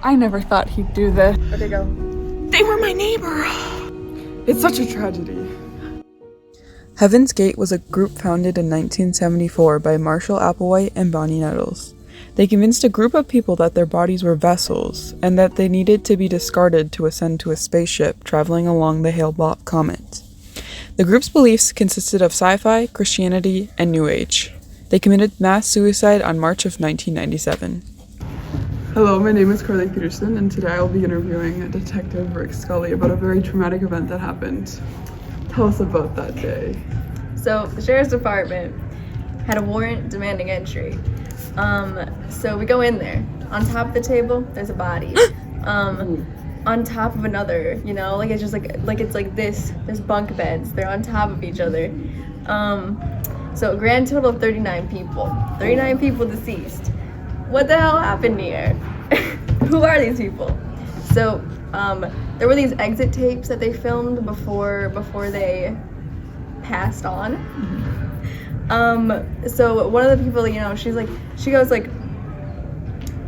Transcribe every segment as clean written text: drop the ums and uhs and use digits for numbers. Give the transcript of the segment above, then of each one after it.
I never thought he'd do this. Okay, go. They were my neighbor. It's such a tragedy. Heaven's Gate was a group founded in 1974 by Marshall Applewhite and Bonnie Nettles. They convinced a group of people that their bodies were vessels, and that they needed to be discarded to ascend to a spaceship traveling along the Hale-Bopp comet. The group's beliefs consisted of sci-fi, Christianity, and New Age. They committed mass suicide on March of 1997. Hello, my name is Carly Peterson, and today I will be interviewing Detective Rick Scully about a very traumatic event that happened. Tell us about that day. So the sheriff's department had a warrant demanding entry. So we go in there. On top of the table, there's a body. On top of another, you know, like it's just like it's like this. There's bunk beds. They're on top of each other. So a grand total of 39 people. 39 people deceased. What the hell happened here? Who are these people? So there were these exit tapes that they filmed before they passed on. So one of the people, you know, she goes like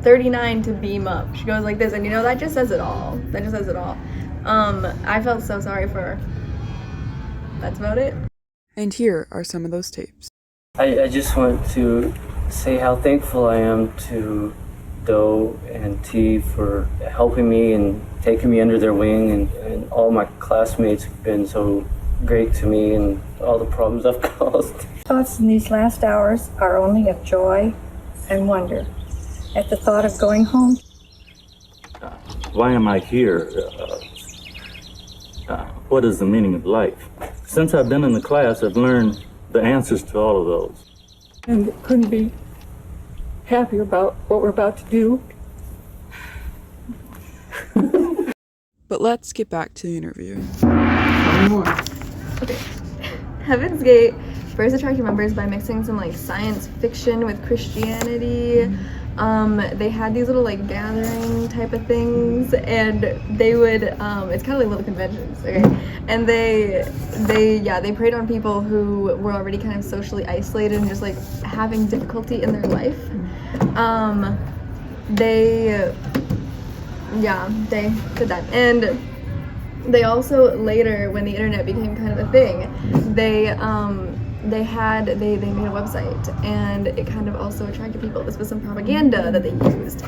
39 to beam up. She goes like this, and you know, that just says it all. That just says it all. I felt so sorry for her. That's about it. And here are some of those tapes. I just want to say how thankful I am to Doe and T for helping me and taking me under their wing, and all my classmates have been so great to me and all the problems I've caused. Thoughts in these last hours are only of joy and wonder at the thought of going home. Why am I here? What is the meaning of life? Since I've been in the class, I've learned the answers to all of those. And couldn't be happier about what we're about to do. But let's get back to the interview. Tell me more. Okay. Heaven's Gate first attracted members by mixing some like science fiction with Christianity. They had these little like gathering type of things, and they would it's kind of like little conventions, okay? And they preyed on people who were already kind of socially isolated and just like having difficulty in their life. They did that. And they also later, when the internet became kind of a thing, they made a website, and it kind of also attracted people. This was some propaganda that they used.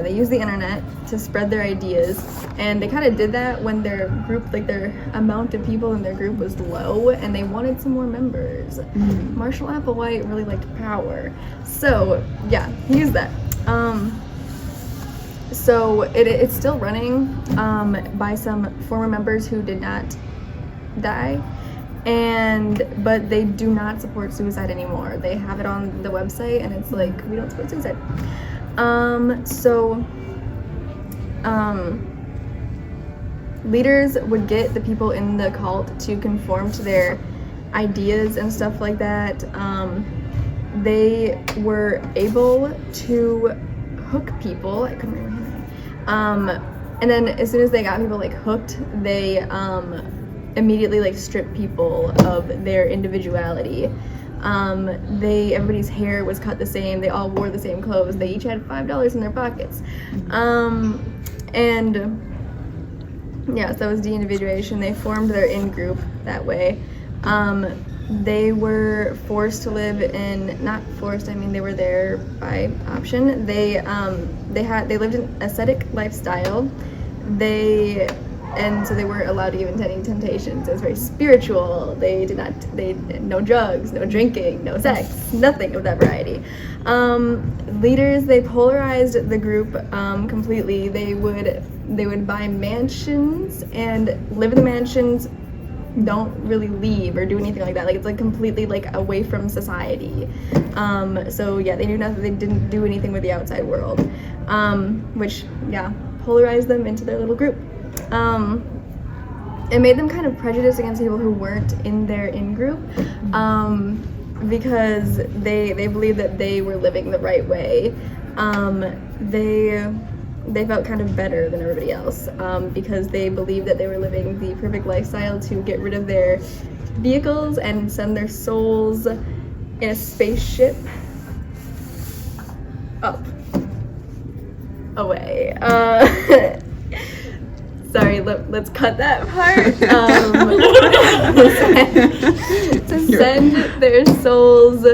They used the internet to spread their ideas, and they kind of did that when their group, like their amount of people in their group was low, and they wanted some more members. Marshall Applewhite really liked power, so yeah, he used that. So it's still running by some former members who did not die, but they do not support suicide anymore. They have it on the website, and it's like, we don't support suicide. Leaders would get the people in the cult to conform to their ideas and stuff like that. They were able to hook people. I couldn't remember his name. And then as soon as they got people like hooked, they immediately like stripped people of their individuality. Everybody's hair was cut the same. They all wore the same clothes. They each had $5 in their pockets. So that was de-individuation. They formed their in-group that way. They were forced to live in, not forced, I mean they were there by option. They lived an ascetic lifestyle. And so they weren't allowed to give in any temptations. It was very spiritual. No drugs, no drinking, no sex, nothing of that variety. Leaders, they polarized the group completely. They would buy mansions and live in the mansions, don't really leave or do anything like that. Like, it's like completely like away from society. They knew nothing. They didn't do anything with the outside world, which polarized them into their little group. It made them kind of prejudiced against people who weren't in their in-group, because they believed that they were living the right way. They felt kind of better than everybody else, because they believed that they were living the perfect lifestyle to get rid of their vehicles and send their souls in a spaceship up. away. Sorry, let's cut that part. To send their souls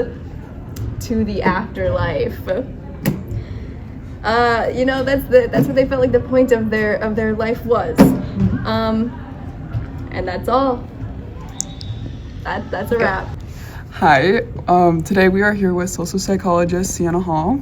to the afterlife. That's what they felt like the point of their life was. And that's all. That's a wrap. Hi, today we are here with social psychologist Sienna Hall.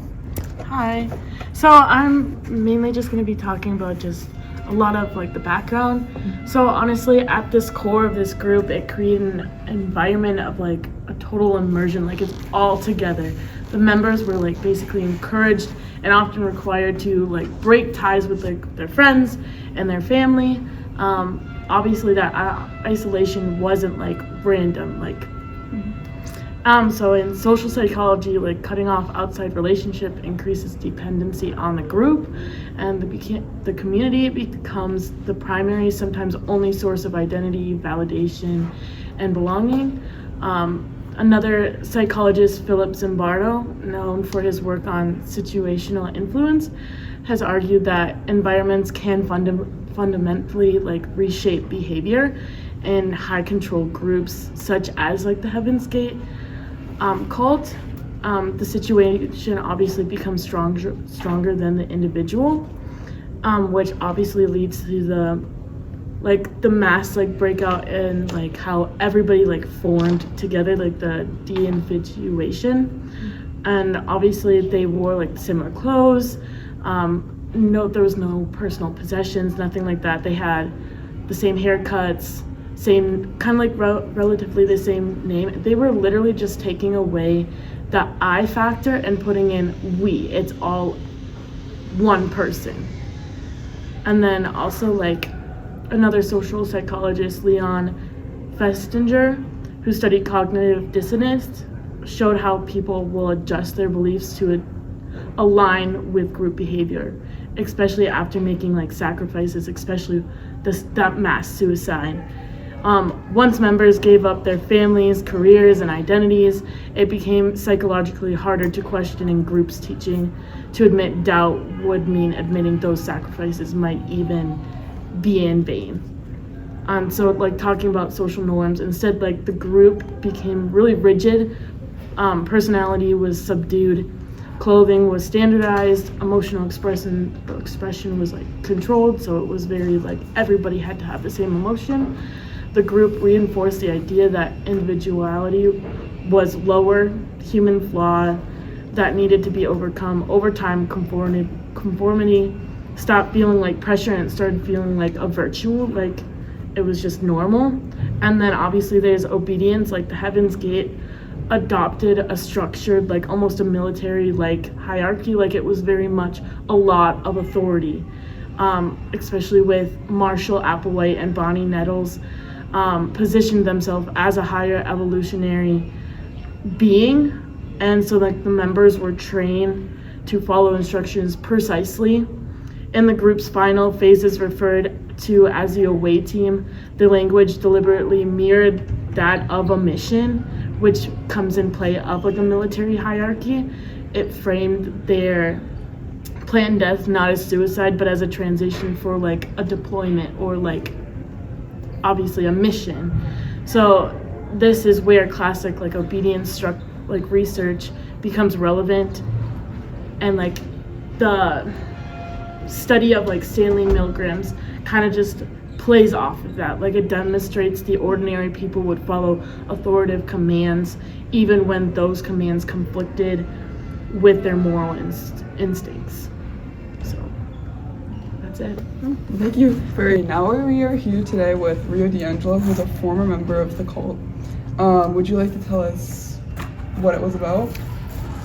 Hi. So I'm mainly just going to be talking about just a lot of like the background. So honestly, at this core of this group, it created an environment of like a total immersion, like it's all together. The members were like basically encouraged and often required to like break ties with like their friends and their family. Obviously that isolation wasn't like random, like so in social psychology, like cutting off outside relationship increases dependency on the group, and the community becomes the primary, sometimes only source of identity, validation, and belonging. Another psychologist, Philip Zimbardo, known for his work on situational influence, has argued that environments can fundamentally like reshape behavior in high control groups, such as like the Heaven's Gate cult. The situation obviously becomes stronger than the individual, which obviously leads to the mass like breakout and like how everybody like formed together, like the de-individuation. And obviously they wore like similar clothes. There was no personal possessions, nothing like that. They had the same haircuts, same kind of like relatively the same name. They were literally just taking away the I factor and putting in we. It's all one person. And then also like another social psychologist, Leon Festinger, who studied cognitive dissonance, showed how people will adjust their beliefs to align with group behavior, especially after making like sacrifices, especially that mass suicide. Once members gave up their families, careers, and identities, it became psychologically harder to question in groups teaching. To admit doubt would mean admitting those sacrifices might even be in vain. So like talking about social norms, instead like the group became really rigid, personality was subdued, clothing was standardized, emotional expression was like controlled, so it was very like everybody had to have the same emotion. The group reinforced the idea that individuality was lower human flaw that needed to be overcome. Over time, conformity stopped feeling like pressure and it started feeling like a virtue, like it was just normal. And then obviously there's obedience, like the Heaven's Gate adopted a structured, like almost a military like hierarchy, like it was very much a lot of authority, especially with Marshall Applewhite and Bonnie Nettles positioned themselves as a higher evolutionary being. And so like the members were trained to follow instructions precisely. In the group's final phases referred to as the away team, the language deliberately mirrored that of a mission, which comes in play of like a military hierarchy. It framed their planned death not as suicide, but as a transition for like a deployment or like obviously a mission. So this is where classic like obedience like research becomes relevant, and like the study of like Stanley Milgram's kind of just plays off of that. Like it demonstrates the ordinary people would follow authoritative commands even when those commands conflicted with their moral instincts. So that's it. Thank you. Now we are here today with Rio D'Angelo, who's a former member of the cult. Would you like to tell us what it was about?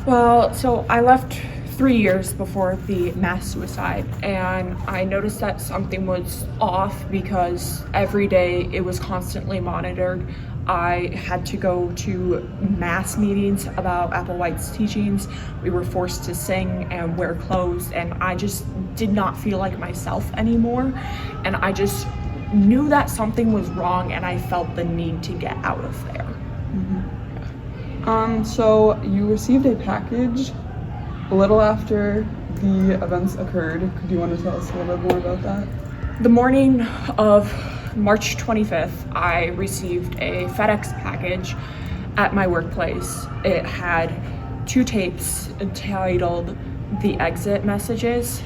Well, so I left 3 years before the mass suicide, and I noticed that something was off because every day it was constantly monitored. I had to go to mass meetings about Applewhite's teachings. We were forced to sing and wear clothes, and I just did not feel like myself anymore. And I just knew that something was wrong, and I felt the need to get out of there. So you received a package a little after the events occurred. Could you want to tell us a little bit more about that? The morning of March 25th, I received a FedEx package at my workplace. It had 2 tapes entitled The Exit Messages,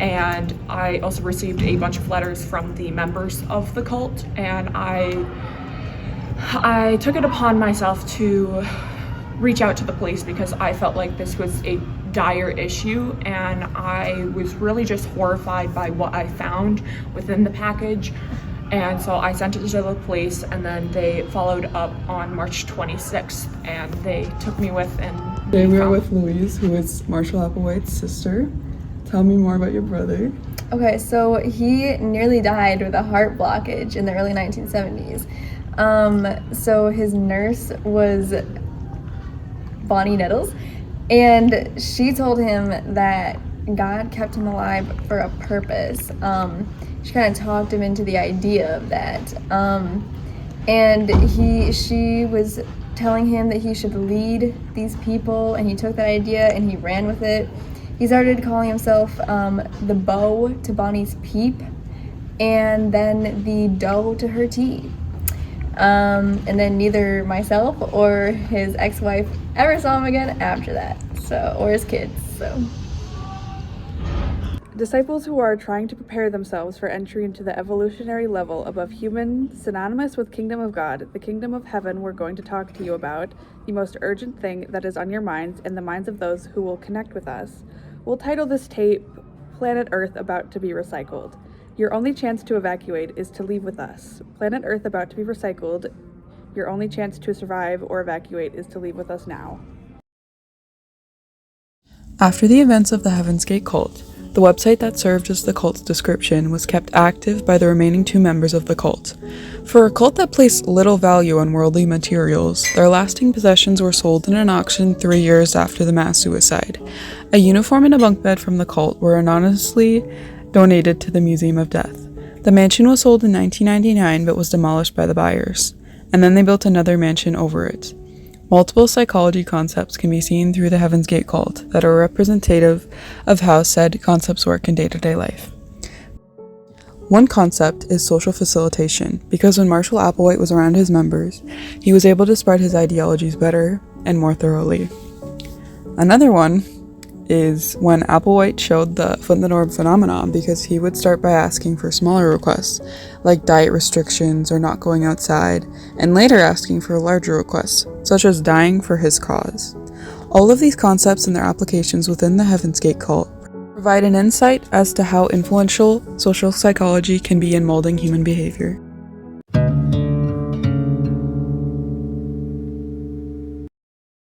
and I also received a bunch of letters from the members of the cult, and I took it upon myself to reach out to the police because I felt like this was a dire issue, and I was really just horrified by what I found within the package. And so I sent it to the police, and then they followed up on March 26th, and they took me with and Today we are with Louise, who is Marshall Applewhite's sister. Tell me more about your brother. Okay, so he nearly died with a heart blockage in the early 1970s. So his nurse was Bonnie Nettles, and she told him that God kept him alive for a purpose. She kind of talked him into the idea of that. And she was telling him that he should lead these people, and he took that idea and he ran with it. He started calling himself the bow to Bonnie's peep, and then the dough to her tea. And then neither myself or his ex-wife ever saw him again after that, or his kids, so. Disciples who are trying to prepare themselves for entry into the evolutionary level above human, synonymous with Kingdom of God, the Kingdom of Heaven, we're going to talk to you about, the most urgent thing that is on your minds and the minds of those who will connect with us. We'll title this tape, Planet Earth About to be Recycled. Your only chance to evacuate is to leave with us. Planet Earth About to be Recycled. Your only chance to survive or evacuate is to leave with us now. After the events of the Heaven's Gate cult, the website that served as the cult's description was kept active by the remaining 2 members of the cult. For a cult that placed little value on worldly materials, their lasting possessions were sold in an auction 3 years after the mass suicide. A uniform and a bunk bed from the cult were anonymously donated to the Museum of Death. The mansion was sold in 1999 but was demolished by the buyers, and then they built another mansion over it. Multiple psychology concepts can be seen through the Heaven's Gate cult that are representative of how said concepts work in day-to-day life. One concept is social facilitation, because when Marshall Applewhite was around his members, he was able to spread his ideologies better and more thoroughly. Another one is when Applewhite showed the foot in the door phenomenon, because he would start by asking for smaller requests, like diet restrictions or not going outside, and later asking for larger requests, such as dying for his cause. All of these concepts and their applications within the Heaven's Gate cult provide an insight as to how influential social psychology can be in molding human behavior.